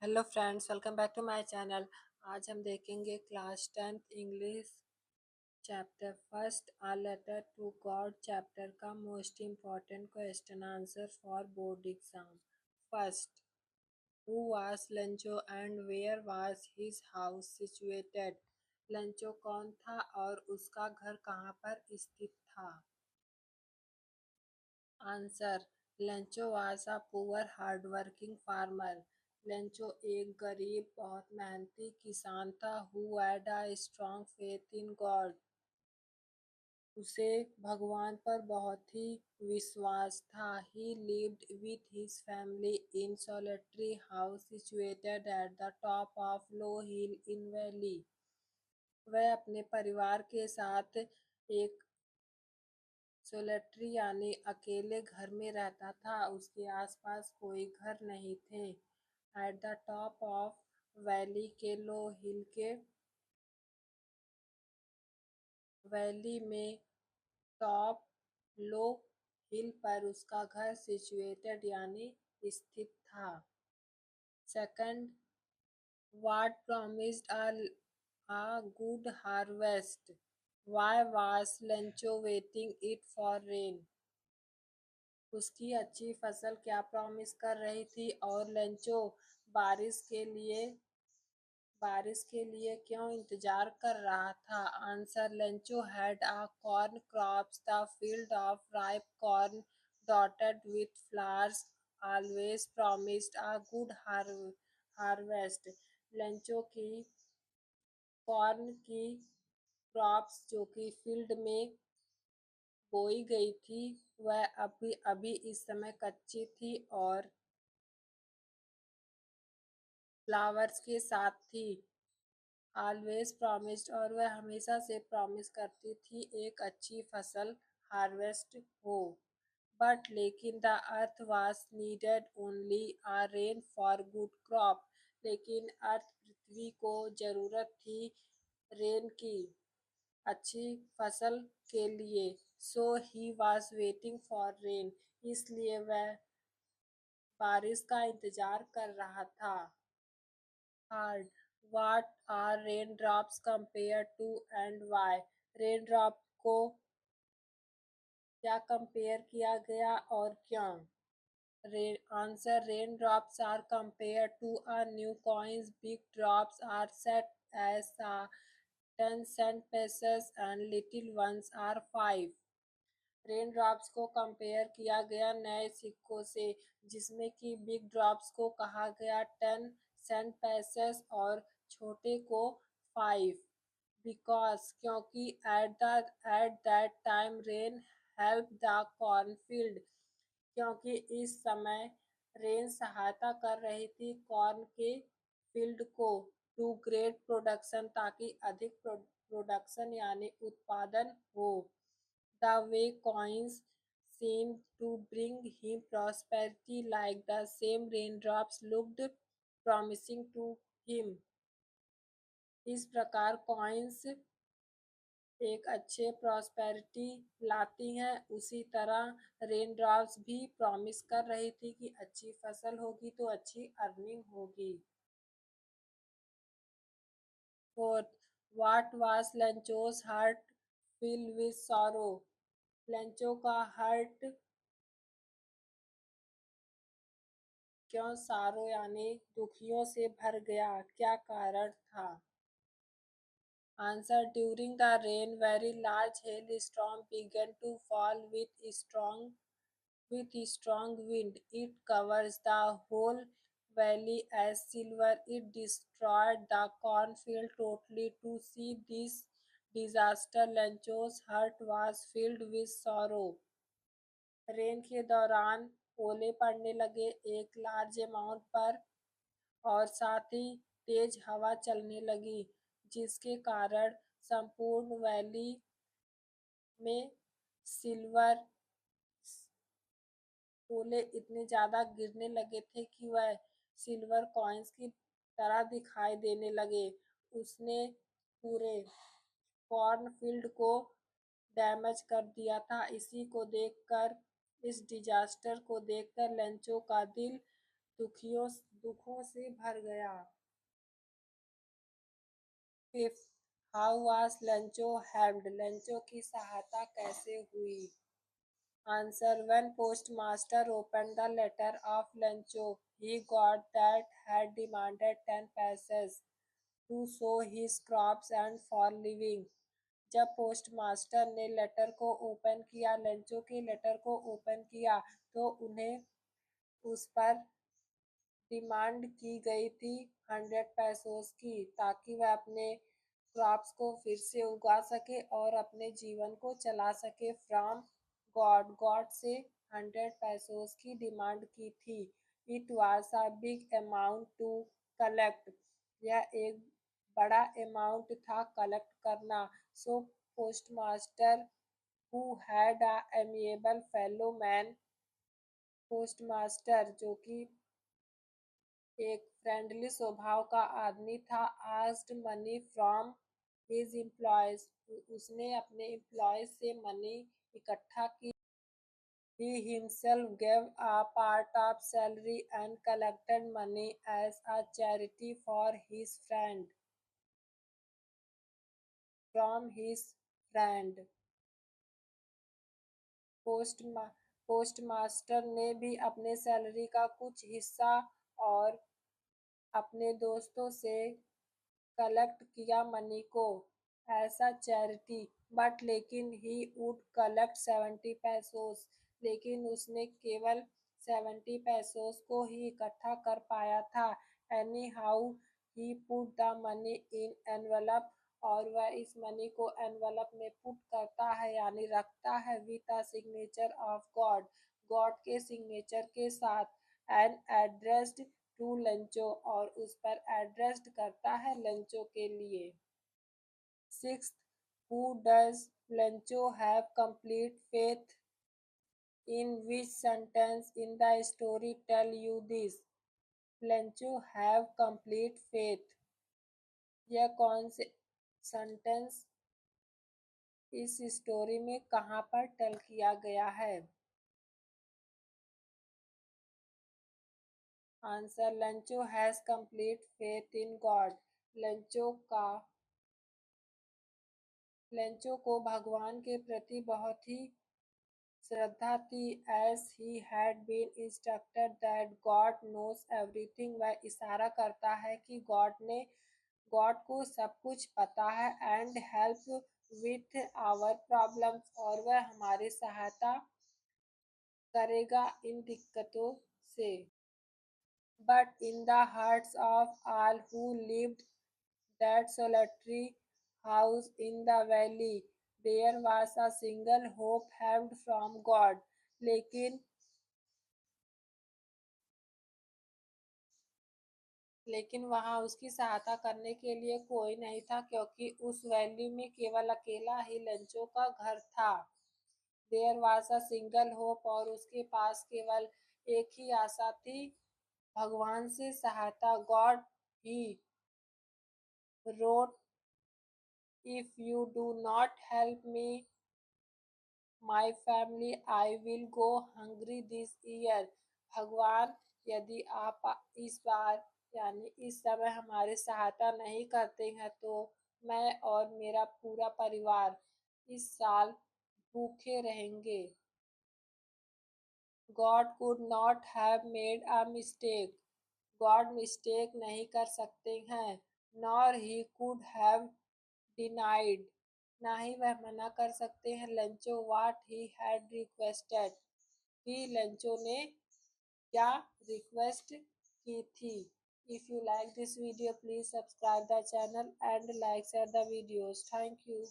Hello friends, welcome back to my channel. आज हम देखेंगे class 10th English chapter first a letter to God chapter का most important question answer for board exam. First, who was Lencho and where was his house situated? Lencho कौन था और उसका घर कहाँ पर स्थित था? Answer, Lencho was a poor hardworking farmer. Lencho एक गरीब बहुत मेहनती किसान था। Who had a strong faith in God. उसे भगवान पर बहुत ही विश्वास था। ही lived with his family in solitary house situated at the top of low hill in valley. वह अपने परिवार के साथ एक सोलेटरी यानी अकेले घर में रहता था। उसके आसपास कोई घर नहीं थे। At the top of valley के लो हिल के वैली में टॉप लो हिल पर उसका घर सिचुएटेड यानी स्थित था। Second, what promised a good harvest? Why was Lencho waiting it for rain? उसकी अच्छी फसल क्या प्रॉमिस कर रही थी और लेंचो बारिश के लिए बारिश के लिए क्यों इंतजार कर रहा था? Answer, Lencho had a corn crops the field of ripe corn dotted with flowers always promised a good harvest. Lencho की कॉर्न की क्रॉप्स जो कि फील्ड में बोई गई थी वह अभी अभी इस समय कच्ची थी और फ्लावर्स के साथ थी। ऑलवेज प्रॉमिस्ड, और वह हमेशा से प्रॉमिस करती थी एक अच्छी फसल हार्वेस्ट हो। बट लेकिन the earth was needed only a rain for good crop. लेकिन अर्थ पृथ्वी को जरूरत थी रेन की अच्छी फसल के लिए। So he was waiting for rain, इसलिए वह बारिश का इंतजार कर रहा था। Third, what are rain drops compare to and why? Rain drop को क्या कंपेयर किया गया और क्यों? Answer, rain drops are compare to a new coins. Big drops are set as 10 cent pieces and little ones are 5। Rain drops को compare किया गया नए सिक्कों से, जिसमें कि बिग ड्रॉप्स को कहा गया 10 cent pieces और छोटे को 5। बिकॉज, क्योंकि at that time rain help the cornfield. क्योंकि इस समय रेन सहायता कर रही थी कॉर्न के फील्ड को टू ग्रेट प्रोडक्शन, ताकि अधिक प्रोडक्शन यानी उत्पादन हो। The way coins seemed to bring him prosperity, like the same raindrops looked promising to him। इस प्रकार कॉइन्स एक अच्छे प्रॉस्पेरिटी लाती हैं, उसी तरह रेन ड्रॉप्स भी प्रॉमिस कर रही थी कि अच्छी फसल होगी तो अच्छी अर्निंग होगी। Fourth, what was Lencho's heart fill with sorrow? Lencho का हार्ट क्यों सारों यानी दुखियों से भर गया? क्या कारण था? Answer, during the rain very large hello storm began to fall with strong wind. It covers the whole valley as silver. It destroyed the cornfield totally. To see this disaster, Lencho's heart was filled with sorrow। Rain के दौरान ओले पड़ने लगे एक large amount पर और साथ ही तेज हवा चलने लगी, जिसके कारण संपूर्ण वैली में सिल्वर ओले इतने ज्यादा गिरने लगे थे कि वह सिल्वर कॉइन्स की तरह दिखाई देने लगे। उसने पूरे कॉर्नफील्ड को डैमेज कर दिया था। इसी को देखकर, इस डिजास्टर को देखकर लेंचो का दिल दुखियों दुखों से भर गया। Fifth, how was Lencho helped, Lencho की सहायता कैसे हुई? Answer: when postmaster opened the letter of Lencho, he got that had demanded 10 pesos to sow his crops and for living. जब पोस्टमास्टर ने लेटर को ओपन किया, लेंचो के letter को ओपन किया, तो उन्हें उस पर डिमांड की गई थी 100 पैसोस की, ताकि वह अपने क्रॉप्स को फिर से उगा सके और अपने जीवन को चला सके। फ्रॉम गॉड, गॉड से 100 पैसोस की डिमांड की थी। It was a big amount to collect, यह एक बड़ा अमाउंट था कलेक्ट करना। So postmaster who had a amiable fellow man, postmaster जो कि एक फ्रेंडली स्वभाव का आदमी था, asked money from his employees, उसने अपने एम्प्लॉयज से मनी इकट्ठा की। He himself gave a part of salary and collected money as a charity for his friend, from his friend. Post postmaster ने भी अपने सैलरी का कुछ हिस्सा और अपने दोस्तों से कलेक्ट किया मनी को ऐसा चैरिटी। बट लेकिन ही वुड कलेक्ट 70 पैसोस, लेकिन उसने केवल 70 पैसोस को ही इकट्ठा कर पाया था। Any how he put the money in envelope, और वह इस मनी को एनवलप में पुट करता है यानी रखता है with a signature of God, God के सिग्नेचर के साथ। एंड एड्रेस्ड टू लंचो, और उस पर एड्रेस्ड करता है लंचो के लिए। Sixth, who does Lencho have complete faith in, which sentence in the story tell you this? Lencho have complete faith, यह कौन से सेंटेंस इस स्टोरी में कहाँ पर टेल किया गया है? Answer: Lencho has complete faith in God, Lencho को भगवान के प्रति बहुत ही श्रद्धा थी। As he had been instructed that God knows everything, वह इशारा करता है कि गॉड को सब कुछ पता है। And help with our problems, और वह हमारी सहायता करेगा इन दिक्कतों से। But in the hearts of all who lived that solitary house in the valley, there was a single hope helped from God. लेकिन लेकिन वहां उसकी सहायता करने के लिए कोई नहीं था, क्योंकि उस वैली में केवल अकेला ही लंचो का घर था। There was a single hope, और उसके पास केवल एक ही आशा थी, भगवान से सहायता। God he wrote, if you do not help me my family I will go hungry this year, भगवान यदि आप इस बार यानी इस समय हमारी सहायता नहीं करते हैं तो मैं और मेरा पूरा परिवार इस साल भूखे रहेंगे। God could not have made a mistake, God mistake नहीं कर सकते हैं। Nor he could have denied, ना ही वह मना कर सकते हैं लंचो व्हाट ही हैड रिक्वेस्टेड, कि लंचो ने क्या रिक्वेस्ट की थी। If you like this video please subscribe the channel and like share the videos. Thank you.